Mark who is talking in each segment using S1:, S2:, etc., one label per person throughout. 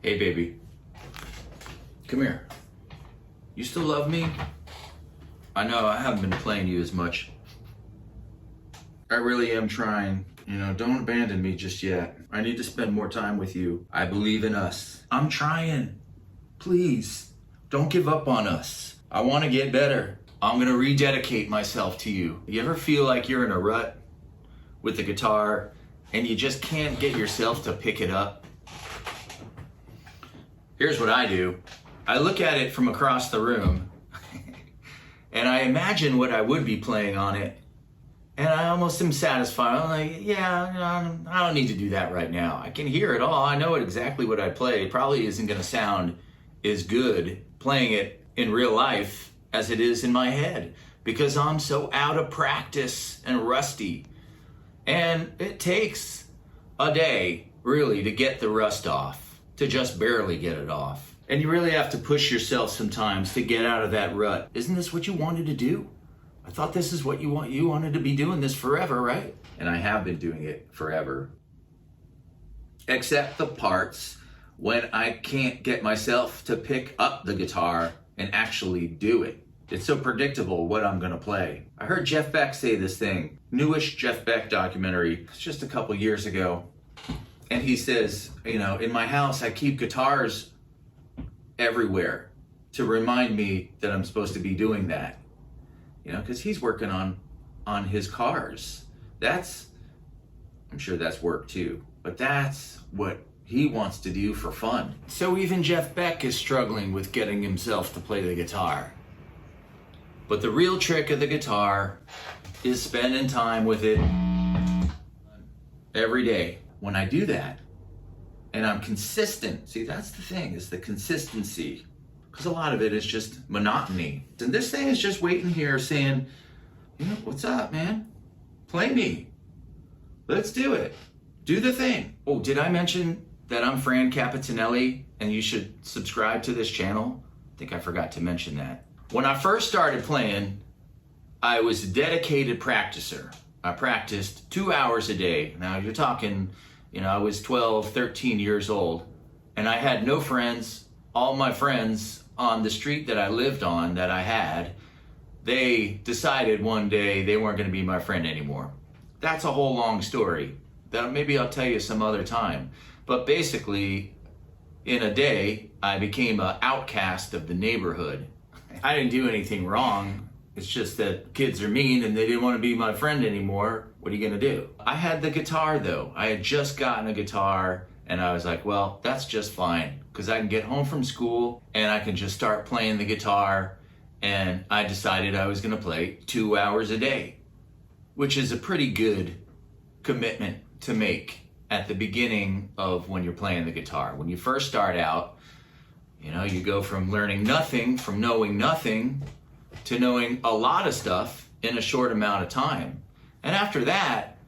S1: Hey baby, come here. You still love me? I know I haven't been playing you as much. I really am trying. Don't abandon me just yet. I need to spend more time with you. I believe in us. I'm trying. Please, don't give up on us. I want to get better. I'm gonna rededicate myself to you. You ever feel like you're in a rut with the guitar and you just can't get yourself to pick it up? Here's what I do. I look at it from across the room and I imagine what I would be playing on it, and I almost am satisfied. I'm like, yeah, I don't need to do that right now. I can hear it all. I know exactly what I play. It probably isn't gonna sound as good playing it in real life as it is in my head because I'm so out of practice and rusty. And it takes a day really to get the rust off, to just barely get it off. And you really have to push yourself sometimes to get out of that rut. Isn't this what you wanted to do? I thought this is what you want. You wanted to be doing this forever, right? And I have been doing it forever. Except the parts when I can't get myself to pick up the guitar and actually do it. It's so predictable what I'm gonna play. I heard Jeff Beck say this thing, newish Jeff Beck documentary, it's just a couple years ago. And he says, in my house, I keep guitars everywhere to remind me that I'm supposed to be doing that. Because he's working on his cars. I'm sure that's work too, but that's what he wants to do for fun. So even Jeff Beck is struggling with getting himself to play the guitar. But the real trick of the guitar is spending time with it every day. When I do that, and I'm consistent, see, that's the thing, is the consistency. Because a lot of it is just monotony. And this thing is just waiting here saying, what's up, man? Play me. Let's do it. Do the thing. Oh, did I mention that I'm francapitanelli and you should subscribe to this channel? I think I forgot to mention that. When I first started playing, I was a dedicated practicer. I practiced 2 hours a day. Now you're talking, I was 12, 13 years old, and I had no friends. All my friends on the street that I lived on that I had, they decided one day they weren't gonna be my friend anymore. That's a whole long story that maybe I'll tell you some other time. But basically, in a day, I became an outcast of the neighborhood. I didn't do anything wrong. It's just that kids are mean and they didn't want to be my friend anymore. What are you gonna do? I had the guitar though. I had just gotten a guitar and I was like, well, that's just fine because I can get home from school and I can just start playing the guitar. And I decided I was gonna play 2 hours a day, which is a pretty good commitment to make at the beginning of when you're playing the guitar. When you first start out, you go from learning nothing, from knowing nothing, to knowing a lot of stuff in a short amount of time. And after that,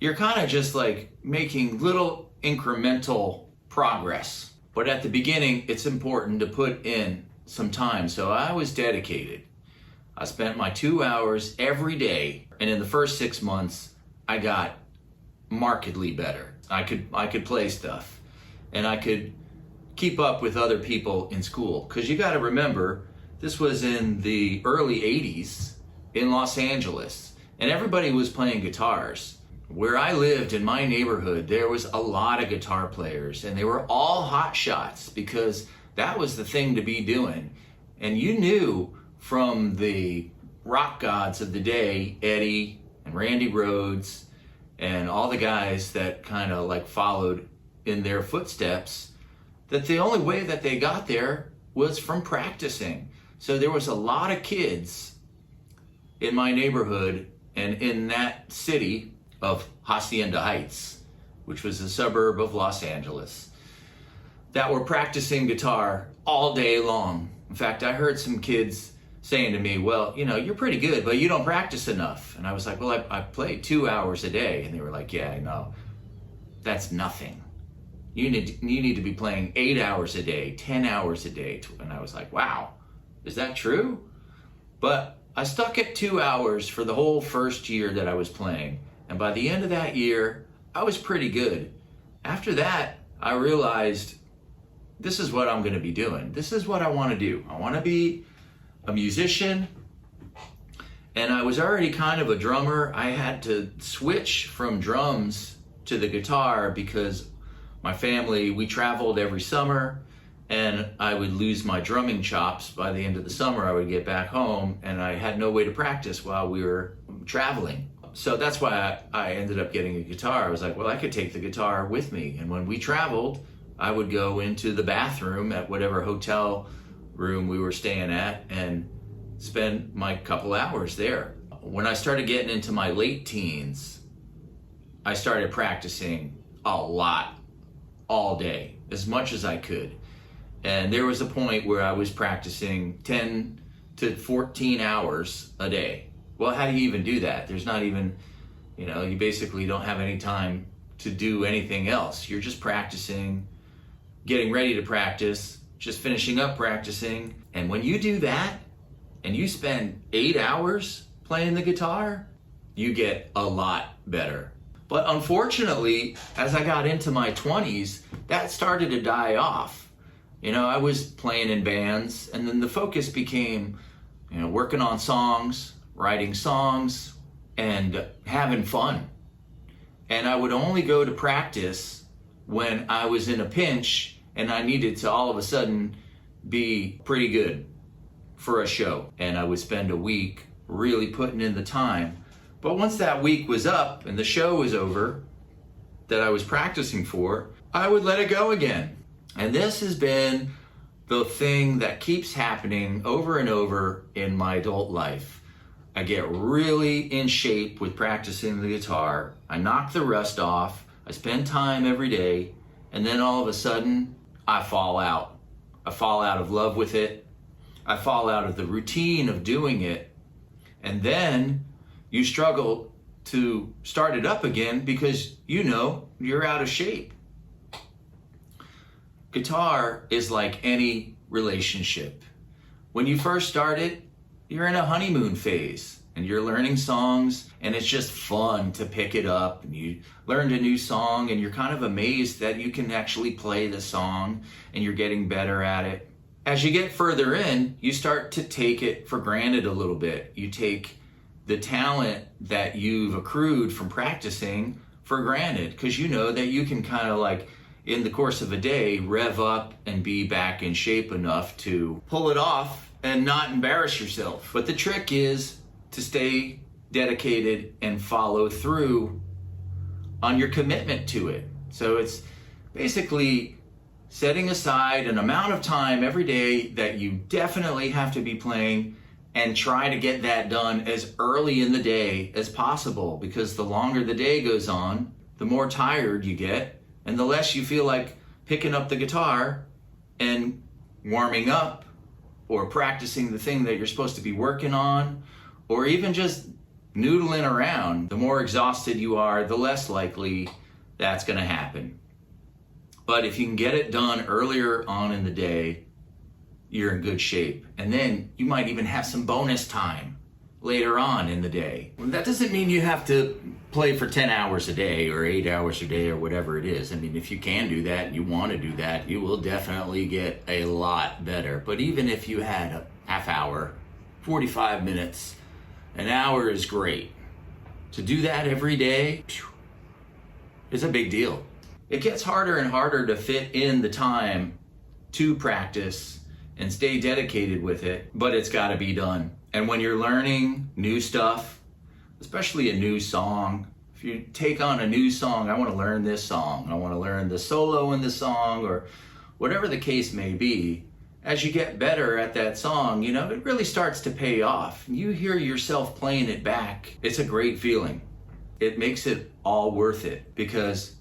S1: you're kind of just like making little incremental progress. But at the beginning, it's important to put in some time. So I was dedicated. I spent my 2 hours every day. And in the first 6 months, I got markedly better. I could play stuff and I could keep up with other people in school. Because you got to remember, this was in the early 80s in Los Angeles, and everybody was playing guitars. Where I lived in my neighborhood, there was a lot of guitar players, and they were all hot shots because that was the thing to be doing. And you knew from the rock gods of the day, Eddie and Randy Rhoads, and all the guys that kind of like followed in their footsteps, that the only way that they got there was from practicing. So there was a lot of kids in my neighborhood and in that city of Hacienda Heights, which was a suburb of Los Angeles, that were practicing guitar all day long. In fact, I heard some kids saying to me, well, you're pretty good, but you don't practice enough. And I was like, well, I play 2 hours a day. And they were like, yeah, no, that's nothing. You need to be playing 8 hours a day, 10 hours a day. And I was like, wow, is that true? But I stuck at 2 hours for the whole first year that I was playing. And by the end of that year, I was pretty good. After that, I realized this is what I'm going to be doing. This is what I want to do. I want to be a musician. And I was already kind of a drummer. I had to switch from drums to the guitar because my family, we traveled every summer, and I would lose my drumming chops. By the end of the summer, I would get back home and I had no way to practice while we were traveling. So that's why I ended up getting a guitar. I was like, well, I could take the guitar with me. And when we traveled, I would go into the bathroom at whatever hotel room we were staying at and spend my couple hours there. When I started getting into my late teens, I started practicing a lot, all day, as much as I could. And there was a point where I was practicing 10 to 14 hours a day. Well, how do you even do that? There's not even, you basically don't have any time to do anything else. You're just practicing, getting ready to practice, just finishing up practicing. And when you do that, and you spend 8 hours playing the guitar, you get a lot better. But unfortunately, as I got into my 20s, that started to die off. I was playing in bands, and then the focus became, working on songs, writing songs, and having fun. And I would only go to practice when I was in a pinch and I needed to all of a sudden be pretty good for a show. And I would spend a week really putting in the time. But once that week was up and the show was over that I was practicing for, I would let it go again. And this has been the thing that keeps happening over and over in my adult life. I get really in shape with practicing the guitar. I knock the rust off. I spend time every day. And then all of a sudden, I fall out. I fall out of love with it. I fall out of the routine of doing it. And then you struggle to start it up again because you're out of shape. Guitar is like any relationship. When you first start it, you're in a honeymoon phase and you're learning songs and it's just fun to pick it up, and you learned a new song and you're kind of amazed that you can actually play the song and you're getting better at it. As you get further in, you start to take it for granted a little bit. You take the talent that you've accrued from practicing for granted because you know that you can kind of like in the course of a day rev up and be back in shape enough to pull it off and not embarrass yourself. But the trick is to stay dedicated and follow through on your commitment to it. So it's basically setting aside an amount of time every day that you definitely have to be playing and try to get that done as early in the day as possible, because the longer the day goes on, the more tired you get and the less you feel like picking up the guitar and warming up or practicing the thing that you're supposed to be working on, or even just noodling around. The more exhausted you are, the less likely that's going to happen. But if you can get it done earlier on in the day, you're in good shape. And then you might even have some bonus time later on in the day. That doesn't mean you have to play for 10 hours a day or 8 hours a day or whatever it is. I mean, if you can do that and you want to do that, you will definitely get a lot better. But even if you had a half hour, 45 minutes, an hour is great. To do that every day is a big deal. It gets harder and harder to fit in the time to practice and stay dedicated with it, but it's got to be done. And when you're learning new stuff, especially a new song, if you take on a new song, I want to learn this song, I want to learn the solo in the song, or whatever the case may be, as you get better at that song, it really starts to pay off. You hear yourself playing it back, it's a great feeling. It makes it all worth it, because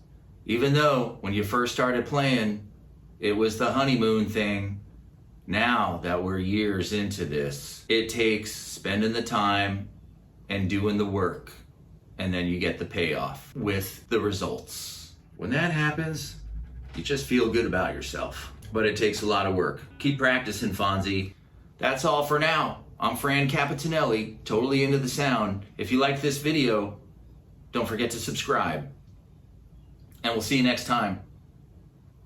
S1: even though when you first started playing, it was the honeymoon thing, now that we're years into this, it takes spending the time and doing the work, and then you get the payoff with the results. When that happens, you just feel good about yourself. But it takes a lot of work. Keep practicing, Fonzie. That's all for now. I'm Francapitanelli, totally into the sound. If you like this video, don't forget to subscribe. And we'll see you next time.